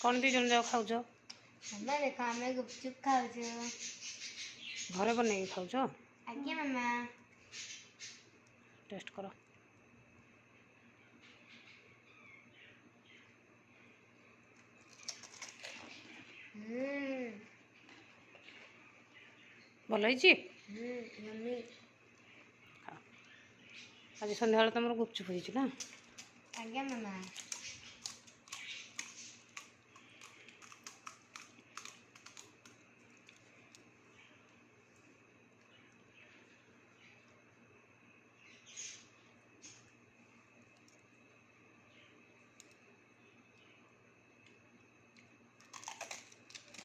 कौन दी जन जाओ खाऊ मामा देखो आम गुपचुप खाऊ। घरे बन खाऊ? आज्ञा मामा। टेस्ट करो। भल आज सन्ध्या तुम गुपचुप हो ना? आज्ञा मामा।